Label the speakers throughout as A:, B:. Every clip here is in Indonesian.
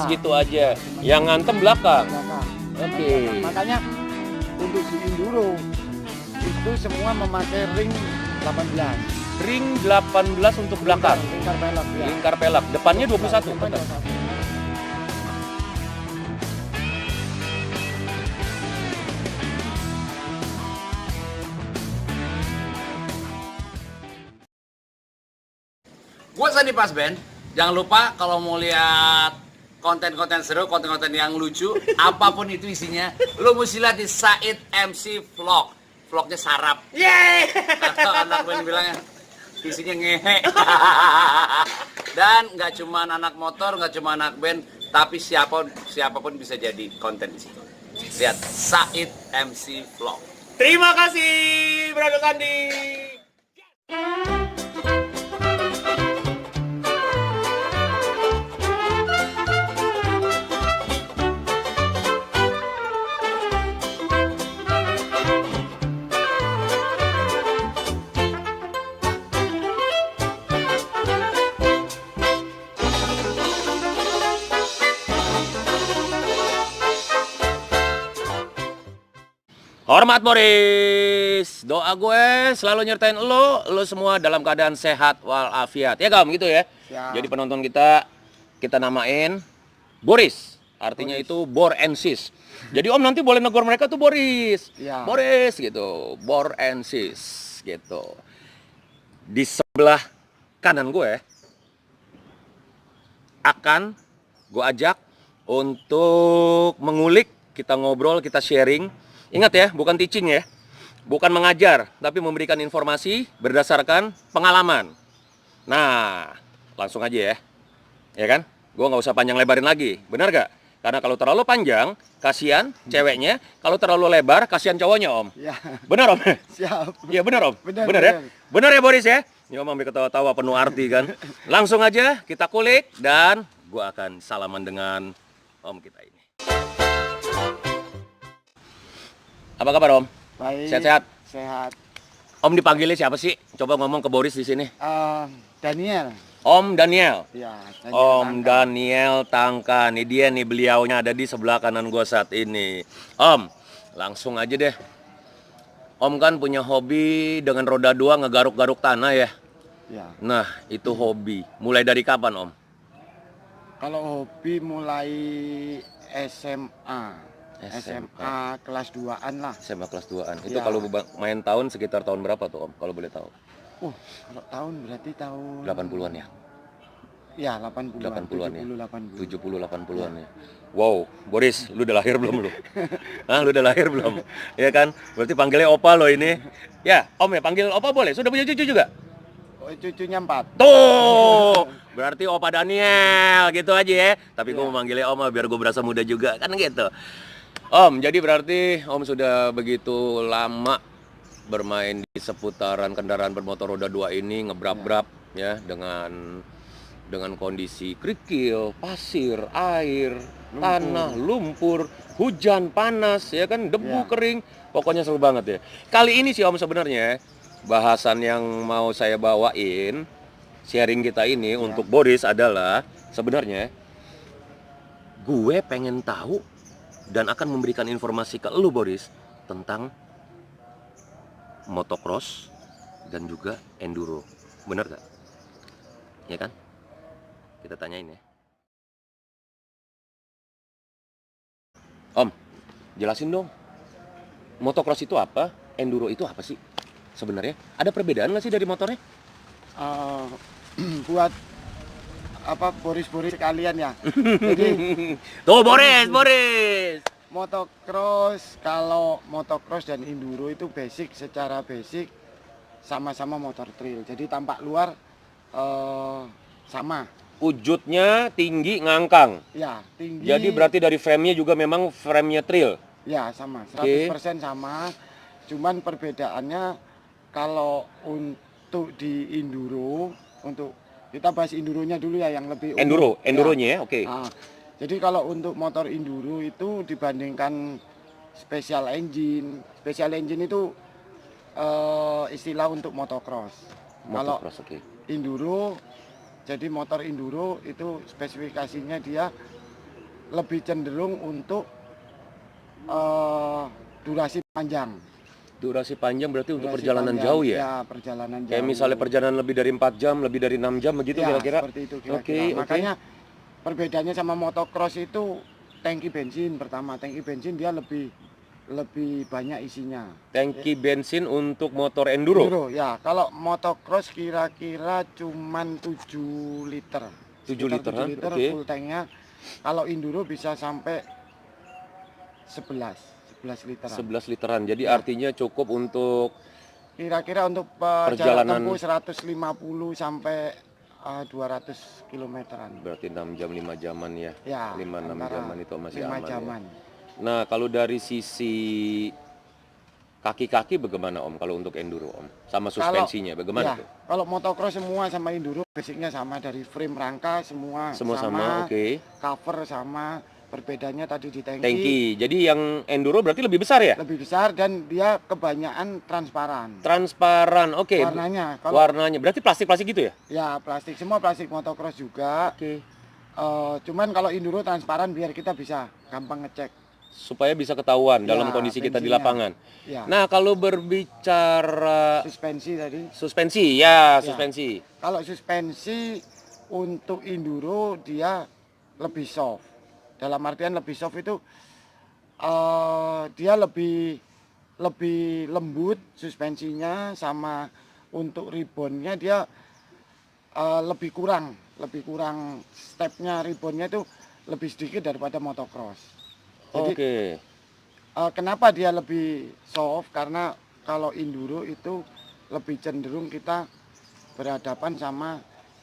A: segitu aja. Yang ngantem belakang.
B: belakang.
A: Oke.
B: Makanya untuk di enduro itu semua memakai ring 18.
A: Ring 18 untuk belakang.
B: Lingkar pelek ya.
A: Lingkar pelak. Depannya 21.
B: Depan
A: Betul.
B: 21.
C: Gue Sandi Pasben. Jangan lupa kalau mau lihat konten-konten seru, konten-konten yang lucu, apapun itu isinya, lo mesti lihat di Said MC Vlog. Vlognya sarap. Yeay! Anak band bilangnya isinya ngehe. Dan nggak cuma anak motor, nggak cuma anak band, tapi siapapun bisa jadi konten di situ. Lihat Said MC Vlog.
A: Terima kasih, Brother Sandi. Hormat Boris, doa gue selalu nyertain lo semua dalam keadaan sehat walafiat. Ya Gam, gitu ya.
B: Siap.
A: Jadi penonton kita namain Boris. Artinya
B: Boris.
A: itu Bor and Sis. Jadi Om nanti boleh negor mereka tuh Boris.
B: Ya.
A: Boris gitu, Bor and Sis gitu. Di sebelah kanan gue akan gue ajak untuk mengulik, kita ngobrol, kita sharing. Ingat ya, bukan teaching ya, bukan mengajar, tapi memberikan informasi berdasarkan pengalaman. Nah, langsung aja ya kan? Gue nggak usah panjang lebarin lagi, benar gak? Karena kalau terlalu panjang, kasihan ceweknya. Kalau terlalu lebar, kasihan cowoknya Om.
B: Ya.
A: Benar Om?
B: Siap.
A: Iya benar Om.
B: Benar,
A: Benar ya?
B: benar.
A: Benar ya Boris ya? Ini Om ambil ketawa-tawa penuh arti kan. Langsung aja kita kulik dan gue akan salaman dengan Om kita ini. Apa kabar Om?
B: Baik.
A: Sehat-sehat?
B: Sehat.
A: Om dipanggilnya siapa sih? Coba ngomong ke Boris di sini.
B: Daniel.
A: Om Daniel.
B: Ya,
A: Om
B: Tangka.
A: Daniel Tangka. Nih dia nih, beliaunya ada di sebelah kanan gua saat ini. Om, langsung aja deh. Om kan punya hobi dengan roda dua ngegaruk-garuk tanah ya.
B: Ya.
A: Nah, itu hobi. Mulai dari kapan Om?
B: Kalau hobi mulai SMA. SMA kelas 2-an lah.
A: SMA kelas 2-an. Itu
B: Ya.
A: kalau main tahun sekitar tahun berapa tuh Om? Kalau boleh tahu.
B: Kalau tahun berarti tahun
A: 80-an ya?
B: Ya, 80-an.
A: 80-an ya?
B: 70 80.
A: 70-80-an ya. Wow, Boris, lu udah lahir belum lu? Hah, lu udah lahir belum? Ya kan? Berarti panggilnya Opa lo ini. Ya, Om ya, panggil Opa boleh? Sudah punya cucu juga?
B: Oh, cucunya 4.
A: Tuh, berarti Opa Daniel gitu aja ya. Tapi gue mau manggilnya Om biar gue berasa muda juga, kan gitu. Om, jadi berarti Om sudah begitu lama bermain di seputaran kendaraan bermotor roda 2 ini, ngebrap-brap ya dengan kondisi kerikil, pasir, air, tanah, lumpur, hujan, panas, ya kan, debu,
B: Ya.
A: kering. Pokoknya seru banget ya. Kali ini sih Om sebenarnya bahasan yang mau saya bawain, sharing kita ini untuk Boris adalah sebenarnya gue pengen tahu dan akan memberikan informasi ke lu Boris tentang motocross dan juga enduro. Bener gak? Ya kan? Kita tanyain ya. Om, jelasin dong. Motocross itu apa? Enduro itu apa sih? Sebenarnya ada perbedaan nggak sih dari motornya?
B: Buat apa Boris sekalian ya. Jadi
A: Tuh Boris.
B: kalau motocross dan enduro itu secara basic sama-sama motor trail. Jadi tampak luar sama.
A: Wujudnya tinggi ngangkang.
B: Ya, tinggi.
A: Jadi berarti dari frame-nya juga memang frame-nya trail.
B: Ya, sama.
A: Oke.
B: 100% sama. Cuman perbedaannya kalau untuk di enduro, kita bahas enduronya dulu ya yang lebih umum.
A: Enduronya ya, oke.
B: Nah, jadi kalau untuk motor enduro itu dibandingkan special engine itu istilah untuk motocross. Kalau
A: Motocross, oke.
B: enduro, jadi motor enduro itu spesifikasinya dia lebih cenderung untuk durasi panjang.
A: Durasi panjang berarti untuk
B: Durasi
A: perjalanan
B: panjang,
A: jauh ya?
B: Ya, perjalanan jauh.
A: Kayak misalnya perjalanan lebih dari 4 jam, lebih dari 6 jam begitu
B: Ya,
A: kira-kira?
B: seperti itu
A: Oke,
B: kira-kira.
A: oke.
B: Makanya perbedaannya sama motocross itu tangki bensin pertama. Tangki bensin dia lebih banyak isinya.
A: Tangki bensin untuk motor enduro?
B: Ya, kalau motocross kira-kira cuman 7 liter.
A: 7
B: Sekitar
A: literan,
B: 7 liter
A: oke.
B: full tanknya. Kalau enduro bisa sampai 11 literan.
A: 11 literan. Jadi
B: Ya.
A: artinya cukup untuk
B: Kira-kira untuk jarak
A: Perjalanan-
B: tempuh 150 sampai 200 kilometeran.
A: berarti 6 jam 5 jaman ya.
B: Ya,
A: 5-6
B: antara
A: jaman itu masih
B: 5
A: aman
B: jaman.
A: ya. Nah, kalau dari sisi kaki-kaki bagaimana Om kalau untuk enduro Om? Sama suspensinya bagaimana
B: Ya,
A: tuh?
B: kalau motocross semua sama enduro basicnya sama, dari frame rangka semua
A: Sama, oke.
B: cover sama, perbedaannya tadi di tangki,
A: Tangki. Jadi yang enduro berarti lebih besar ya?
B: lebih besar dan dia kebanyakan transparan.
A: Transparan. Oke.
B: Warnanya kalau
A: Warnanya berarti plastik-plastik gitu ya?
B: ya plastik, semua plastik motocross juga.
A: Oke.
B: Cuman kalau enduro transparan biar kita bisa gampang ngecek.
A: Supaya bisa ketahuan
B: Ya,
A: dalam kondisi kita di
B: bensinnya.
A: lapangan.
B: Ya.
A: Nah, kalau berbicara
B: Suspensi tadi.
A: suspensi, ya suspensi.
B: Kalau suspensi untuk enduro dia lebih soft. Dalam artian lebih soft itu dia lebih lembut suspensinya, sama untuk ribbonnya dia lebih kurang stepnya, ribbonnya itu lebih sedikit daripada motocross. Jadi
A: Oke.
B: kenapa dia lebih soft? Karena kalau enduro itu lebih cenderung kita berhadapan sama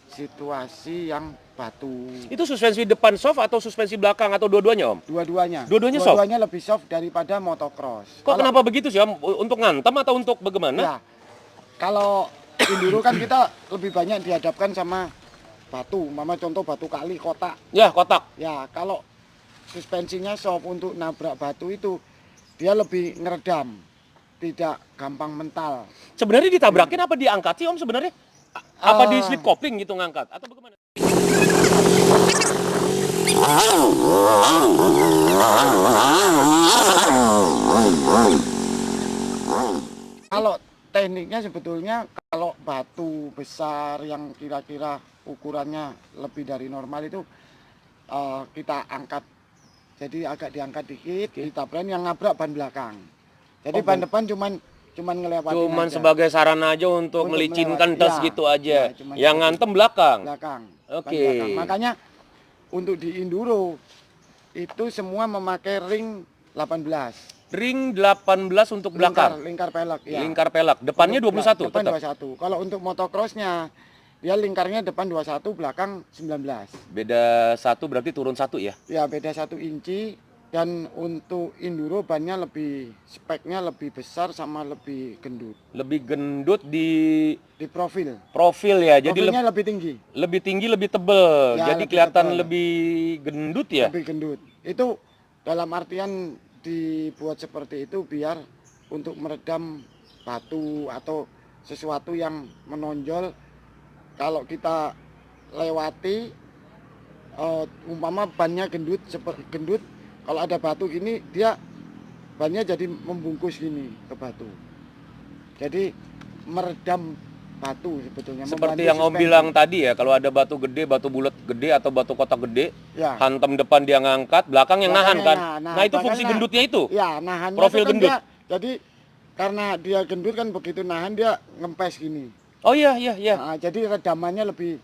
B: situasi yang batu.
A: Itu suspensi depan soft atau suspensi belakang atau dua-duanya Om?
B: Dua-duanya.
A: Dua-duanya soft?
B: Dua-duanya lebih soft daripada motocross.
A: Kok kenapa begitu sih Om? Untuk ngantem atau untuk bagaimana?
B: Ya, kalau enduro kan kita lebih banyak dihadapkan sama batu. Mama contoh batu kali, kotak.
A: Ya, kotak.
B: Ya, kalau suspensinya soft untuk nabrak batu itu dia lebih ngeredam, tidak gampang mental.
A: Sebenarnya ditabrakin apa diangkat sih Om sebenarnya? Apa di slip kopling gitu ngangkat atau bagaimana?
B: Kalau tekniknya sebetulnya kalau batu besar yang kira-kira ukurannya lebih dari normal itu kita angkat. Jadi agak diangkat dikit, ditabrakin, yang ngabrak ban belakang. Jadi ban depan cuman ngelewatin
A: Cuman
B: aja.
A: sebagai sarana aja untuk
B: Untuk
A: melicinkan
B: melewati,
A: tas
B: ya.
A: gitu aja.
B: Ya, cuman
A: Yang
B: seperti
A: ngantem belakang.
B: belakang.
A: Oke.
B: ban belakang. Makanya untuk di enduro itu semua memakai ring 18.
A: Ring 18 untuk belakang.
B: Lingkar pelek ya.
A: Lingkar pelak. Depannya
B: Untuk
A: 21
B: depan
A: tetap.
B: 21. Kalau untuk motocrossnya dia lingkarnya depan 21, belakang 19.
A: Beda 1 berarti turun 1 ya?
B: Ya, beda 1 inci. Dan untuk enduro bannya speknya lebih besar sama lebih gendut.
A: Lebih gendut di
B: Di
A: profil ya. Jadi
B: profilnya lebih tinggi.
A: lebih tinggi, lebih tebel.
B: Ya,
A: Jadi
B: lebih
A: kelihatan
B: tebel.
A: lebih gendut ya?
B: Lebih gendut. Itu dalam artian dibuat seperti itu biar untuk meredam batu atau sesuatu yang menonjol. Kalau kita lewati umpama bannya gendut, kalau ada batu gini dia bannya jadi membungkus gini ke batu. Jadi meredam batu sebetulnya.
A: Seperti
B: membantu
A: yang Om
B: suspensi.
A: bilang tadi ya, kalau ada batu gede, batu bulat gede atau batu kotak gede,
B: Ya.
A: hantam depan dia ngangkat, belakang yang nahan kan.
B: Belakangnya
A: Nah, itu fungsi
B: belakangnya-
A: gendutnya itu.
B: Ya, nahannya
A: Profil
B: itu kan
A: gendut.
B: jadi karena dia gendut kan begitu nahan dia ngempes gini.
A: Oh iya, iya, iya.
B: Nah, jadi redamannya lebih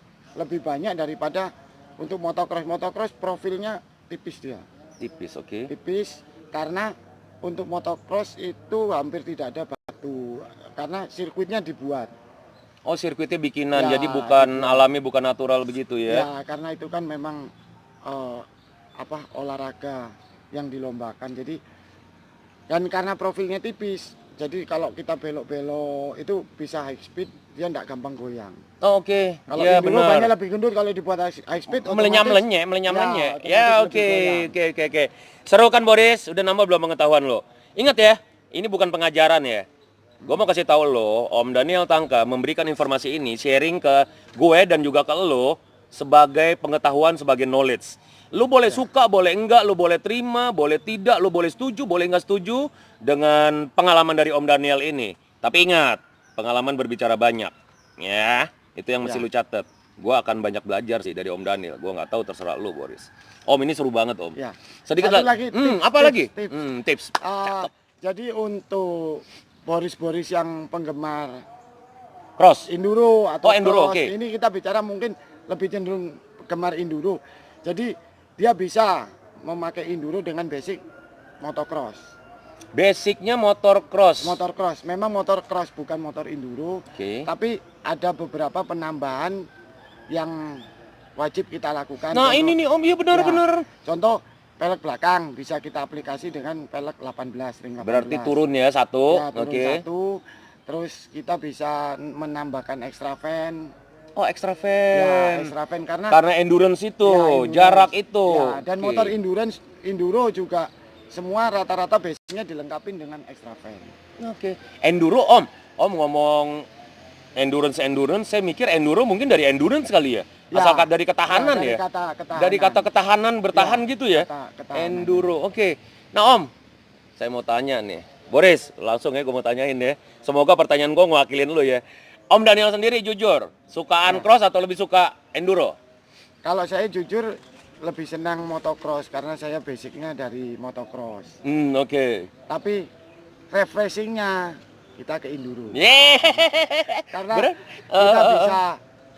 B: banyak daripada untuk motocross. Motocross profilnya tipis dia.
A: Tipis, oke.
B: Tipis karena untuk motocross itu hampir tidak ada batu karena sirkuitnya dibuat.
A: Oh, sirkuitnya bikinan,
B: Ya,
A: jadi bukan
B: dibuat.
A: alami, bukan natural begitu ya?
B: Ya, karena itu kan memang olahraga yang dilombakan. Jadi dan karena profilnya tipis, jadi kalau kita belok-belok itu bisa high speed, dia tidak gampang goyang.
A: Oh, oke.
B: Kalau
A: Ya,
B: enduro
A: benar.
B: banyak lebih gendut, kalau dibuat high speed
A: Melenyam-lenyek.
B: Ya,
A: Ya,
B: otomatis
A: oke,
B: lebih
A: oke, oke, oke. Seru kan Boris? Udah nambah belum pengetahuan lo? Ingat ya, ini bukan pengajaran ya. Gue mau kasih tahu lo, Om Daniel Tangka memberikan informasi ini, sharing ke gue dan juga ke lo, sebagai pengetahuan, sebagai knowledge. Lu boleh suka, boleh enggak, lu boleh terima, boleh tidak, lu boleh setuju, boleh enggak setuju dengan pengalaman dari Om Daniel ini. Tapi ingat, pengalaman berbicara banyak. Ya, itu yang mesti lu catat. Gua akan banyak belajar sih dari Om Daniel. Gua nggak tahu, terserah lu, Boris. Om, ini seru banget, Om.
B: Ya.
A: Sedikit
B: Satu lagi,
A: apa lagi?
B: tips.
A: Tips.
B: Jadi untuk Boris-Boris yang penggemar
A: Cross.
B: enduro atau
A: Enduro,
B: cross,
A: oke.
B: ini kita bicara mungkin lebih cenderung gemar enduro. Jadi dia bisa memakai enduro dengan basic motocross.
A: Basicnya motor cross.
B: Motor cross, memang motor cross bukan motor enduro,
A: Oke.
B: tapi ada beberapa penambahan yang wajib kita lakukan.
A: Nah,
B: Contoh-
A: ini nih Om, iya benar-benar.
B: Contoh pelek belakang bisa kita aplikasi dengan pelek 18 ring 18.
A: Berarti turun ya satu.
B: Ya, turun
A: Oke.
B: satu. Terus kita bisa menambahkan extra fan.
A: Oh, extra
B: Ya,
A: fan.
B: extra fan karena
A: Endurance itu,
B: ya, endurance.
A: jarak itu.
B: Ya, dan
A: Oke.
B: motor endurance enduro juga semua rata-rata basicnya dilengkapi dengan extra fan.
A: Oke. Enduro Om. Om ngomong endurance, saya mikir enduro mungkin dari endurance kali ya.
B: Ya.
A: Asal dari ketahanan
B: dari
A: ya.
B: kata ketahanan.
A: Dari kata ketahanan bertahan
B: Ya,
A: gitu ya.
B: ketahanan.
A: Enduro. Oke. Nah, Om, saya mau tanya nih. Boris, langsung ya gue mau tanyain ya. Semoga pertanyaan gue ngewakilin lu ya. Om Daniel sendiri jujur, sukaan cross atau lebih suka enduro?
B: Kalau saya jujur lebih senang motocross karena saya basicnya dari motocross.
A: Oke.
B: Tapi refreshingnya kita ke enduro.
A: Yeah.
B: Karena
A: Ber-
B: kita bisa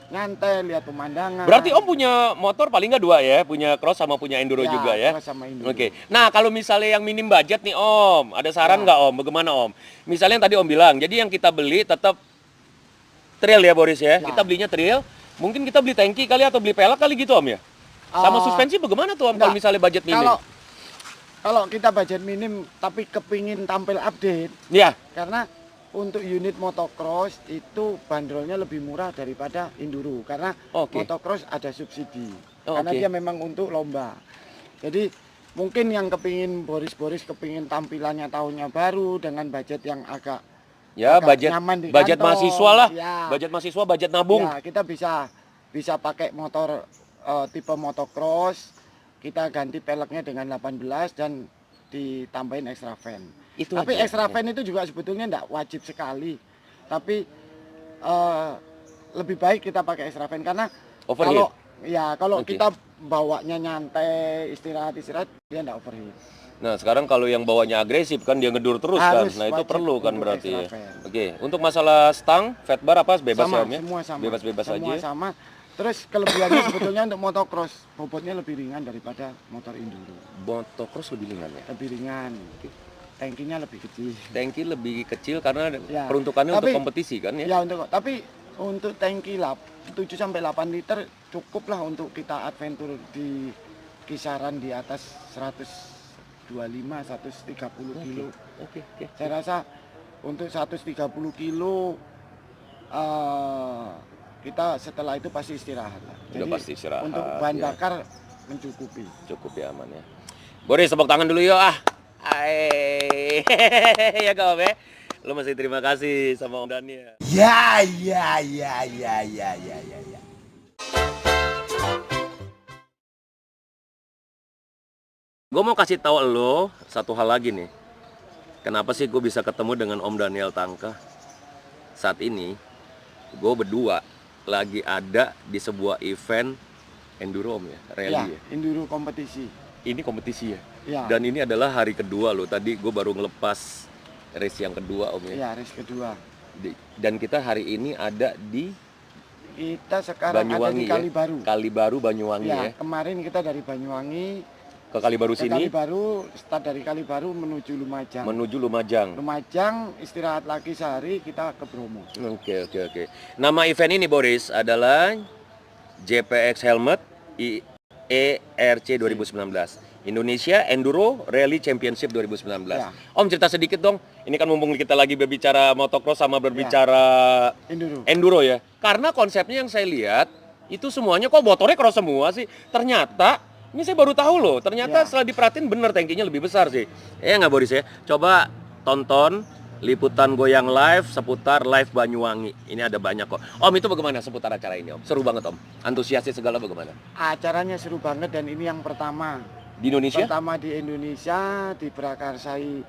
B: nyantai lihat pemandangan.
A: Berarti Om punya motor paling nggak dua ya? Punya cross sama punya enduro
B: Ya,
A: juga ya?
B: cross sama enduro.
A: Oke. Nah, kalau misalnya yang minim budget nih Om, ada saran nggak Om? Bagaimana Om? Misalnya yang tadi Om bilang, jadi yang kita beli tetap trail ya Boris ya?
B: Ya.
A: Kita belinya trail, mungkin kita beli tangki kali atau beli pelek kali gitu Om ya? Sama suspensi bagaimana tuh Om kalau
B: enggak.
A: misalnya budget minim?
B: Kalau kita budget minim tapi kepingin tampil update,
A: Ya,
B: karena untuk unit motocross itu bandrolnya lebih murah daripada enduro karena
A: Oke.
B: motocross ada subsidi
A: Oh,
B: karena
A: oke.
B: dia memang untuk lomba. Jadi mungkin yang kepingin Boris kepingin tampilannya tahunnya baru dengan budget yang agak
A: ya budget
B: nyaman di
A: budget
B: kantong.
A: mahasiswa lah.
B: Ya.
A: Budget mahasiswa, budget nabung.
B: Ya, kita bisa pakai motor tipe motocross, kita ganti peleknya dengan 18 dan ditambahin extra fan.
A: Itu
B: Tapi
A: aja,
B: extra
A: ya.
B: fan itu juga sebetulnya enggak wajib sekali. Tapi lebih baik kita pakai extra fan karena
A: Overheat.
B: kalau
A: Oke.
B: kita bawanya nyantai, istirahat dia enggak overheat.
A: Nah, sekarang kalau yang bawanya agresif kan dia ngedur terus
B: Harus
A: kan. Nah, itu
B: wajib
A: perlu kan
B: untuk
A: berarti ya.
B: extra fan.
A: Oke, untuk masalah stang, fat bar apa bebas
B: Sama,
A: ya Om ya?
B: semua sama.
A: Bebas-bebas aja.
B: Semua
A: ya?
B: sama. Terus kelebihannya sebetulnya untuk motocross, bobotnya lebih ringan daripada motor enduro.
A: Motocross lebih ringan ya.
B: Lebih ringan. Tankinya lebih kecil.
A: Tangki lebih kecil karena
B: Ya.
A: peruntukannya
B: Tapi-
A: untuk kompetisi kan ya.
B: Ya untuk tangki 7 sampai 8 liter cukup lah untuk kita adventure di kisaran di atas 125 130 kilo.
A: Oke.
B: Saya rasa untuk 130 kilo kita setelah itu pasti istirahat lah.
A: Udah pasti istirahat,
B: Untuk bahan
A: ya.
B: bakar mencukupi.
A: Cukup ya aman ya. Boris, tepuk tangan dulu yuk ah. Hai. Ya kau Om ya. Lo masih terima kasih sama Om Daniel.
D: Ya.
A: Gue mau kasih tahu lo satu hal lagi nih. Kenapa sih gue bisa ketemu dengan Om Daniel Tangka? Saat ini gue berdua lagi ada di sebuah event enduro Om ya, rally ya.
B: Enduro kompetisi.
A: Ini kompetisi ya.
B: Ya.
A: Dan ini adalah hari kedua lo. Tadi gue baru ngelepas race yang kedua Om ya.
B: Ya, race kedua.
A: Dan kita hari ini ada di
B: Kita sekarang ada
A: Banyuwangi
B: di
A: ya.
B: Kalibaru.
A: Kalibaru Banyuwangi
B: Ya,
A: ya.
B: kemarin kita dari Banyuwangi
A: Ke Kalibaru
B: ke
A: sini
B: Kalibaru, start dari Kalibaru menuju Lumajang.
A: menuju Lumajang.
B: Lumajang istirahat lagi sehari kita ke Bromo.
A: Oke. Nama event ini Boris adalah JPX Helmet ERC 2019. Indonesia Enduro Rally Championship 2019.
B: Ya.
A: Om cerita sedikit dong. Ini kan mumpung kita lagi berbicara motocross sama berbicara
B: Enduro.
A: enduro ya. Karena konsepnya yang saya lihat itu semuanya kok motornya cross semua sih. Ternyata ini saya baru tahu loh. Ternyata
B: Ya.
A: setelah diperhatiin bener tangkinya lebih besar sih. Nggak Boris ya. Coba tonton liputan goyang live seputar live Banyuwangi. Ini ada banyak kok. Om, itu bagaimana seputar acara ini, Om? Seru banget, Om. Antusiasnya segala bagaimana?
B: Acaranya seru banget dan ini yang pertama.
A: Di Indonesia?
B: Pertama di Indonesia, diprakarsai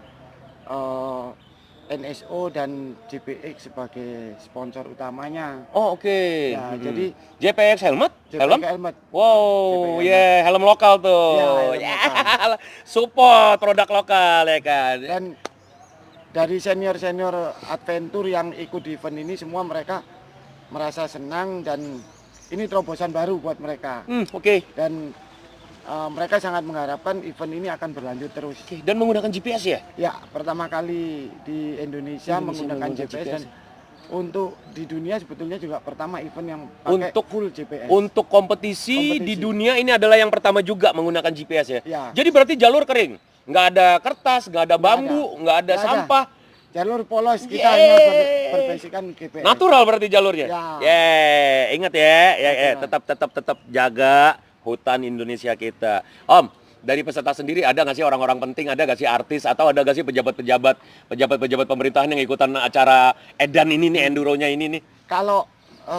B: NSO dan JPX sebagai sponsor utamanya.
A: Oh, oke.
B: Ya, jadi
A: JPX helmet? Helm?
B: helmet.
A: Wow,
B: JPX
A: ya helm lokal tuh.
B: Ya, helm
A: Ya, support produk lokal ya kan.
B: Dan dari senior-senior adventure yang ikut di event ini semua mereka merasa senang dan ini terobosan baru buat mereka.
A: Oke.
B: Dan mereka sangat mengharapkan event ini akan berlanjut terus.
A: Oke, dan menggunakan GPS ya?
B: Ya, pertama kali di Indonesia menggunakan GPS dan untuk di dunia sebetulnya juga pertama event yang pakai
A: Untuk
B: full GPS.
A: Untuk kompetisi di dunia ini adalah yang pertama juga menggunakan GPS ya.
B: Ya.
A: Jadi berarti jalur kering, nggak ada kertas, nggak ada bambu, nggak ada sampah.
B: Jalur polos kita
A: Yeay.
B: hanya berbasiskan GPS.
A: Natural berarti jalurnya.
B: Ya.
A: Ingat ya, tetap jaga hutan Indonesia kita. Om, dari peserta sendiri ada nggak sih orang-orang penting, ada nggak sih artis atau ada nggak sih pejabat pemerintahan yang ikutan acara edan ini nih, enduronya ini nih?
B: Kalau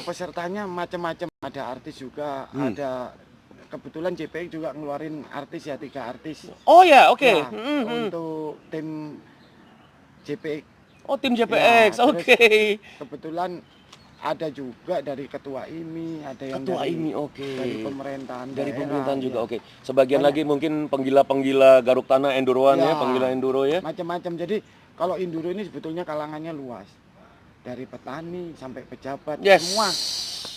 B: pesertanya macam-macam, ada artis juga, ada kebetulan JPX juga ngeluarin artis ya, 3 artis.
A: Oh ya, oke.
B: Nah, untuk tim JPX.
A: Oh, tim JPX,
B: Ya,
A: oke.
B: Kebetulan ada juga dari ketua IMI, ada yang
A: Ketua
B: dari,
A: IMI, oke.
B: dari pemerintahan
A: Dari
B: daerah,
A: pemerintahan juga,
B: ya.
A: oke. Sebagian
B: Banyak.
A: lagi mungkin penggila-penggila garuk tanah enduroan ya,
B: Ya.
A: penggila enduro ya.
B: Macam-macam. Jadi kalau enduro ini sebetulnya kalangannya luas. Dari petani sampai pejabat semua.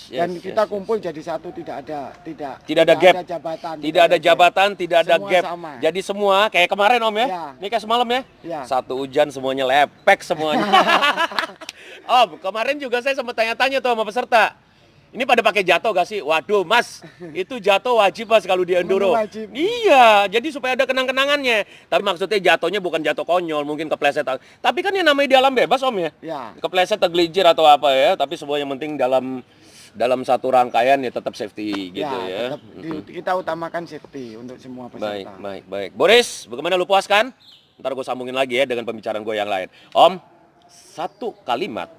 B: Dan kita kumpul jadi satu, tidak ada
A: gap.
B: jabatan.
A: Tidak ada jabatan, tidak ada
B: Semua
A: gap.
B: sama.
A: Jadi semua kayak kemarin Om ya.
B: Ya.
A: Ini kayak semalam ya.
B: Ya.
A: Satu hujan semuanya lepek semuanya. Om, kemarin juga saya sempat tanya-tanya tuh sama peserta. Ini pada pakai jatuh gak sih? Waduh Mas, itu jatuh wajib Mas kalau di enduro.
B: Wajib.
A: Iya, jadi supaya ada kenang-kenangannya. Tapi maksudnya jatuhnya bukan jatuh konyol, mungkin kepleset. Tapi kan yang namanya di alam bebas Om ya.
B: Ya.
A: Kepleset, tergelincir atau apa ya. Tapi semua yang penting dalam satu rangkaian ya tetap safety gitu ya.
B: Tetap kita utamakan safety untuk semua peserta.
A: Baik. Boris, bagaimana lu puas kan? Ntar gue sambungin lagi ya dengan pembicaraan gue yang lain. Om, satu kalimat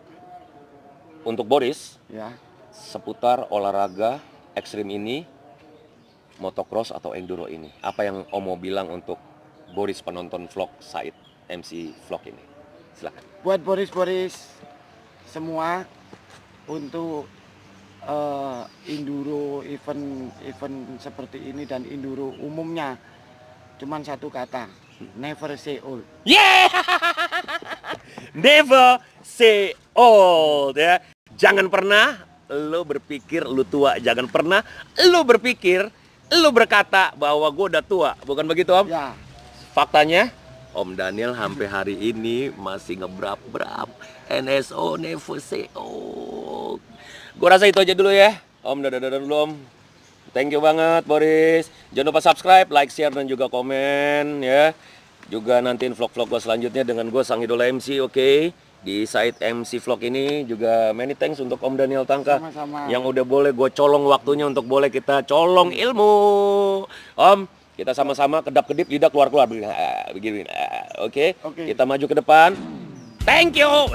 A: untuk Boris
B: Ya.
A: seputar olahraga ekstrim ini, motocross atau enduro ini. Apa yang Om mau bilang untuk Boris penonton vlog Said MC Vlog ini? Silakan.
B: Buat Boris semua untuk enduro event seperti ini dan enduro umumnya cuman satu kata, never say old.
A: Yeah! Never say old ya. Jangan pernah lo berpikir lo tua. Jangan pernah lo berpikir, lo berkata bahwa gue udah tua. Bukan begitu Om?
B: Ya.
A: Faktanya Om Daniel sampai hari ini masih ngebrap-brap. NSO never say old. Gue rasa itu aja dulu ya. Om, dadah dulu Om. Thank you banget Boris. Jangan lupa subscribe, like, share, dan juga komen ya. Juga nantiin vlog-vlog gue selanjutnya dengan gue Sang Idola MC, oke? Di Said MC Vlog ini juga many thanks untuk Om Daniel Tangka.
B: Sama-sama.
A: Yang udah boleh gue colong waktunya untuk boleh kita colong ilmu. Om, kita sama-sama kedap-kedip, lidah keluar-keluar. Begini. Oke?
B: Oke.
A: Kita maju ke depan. Thank you.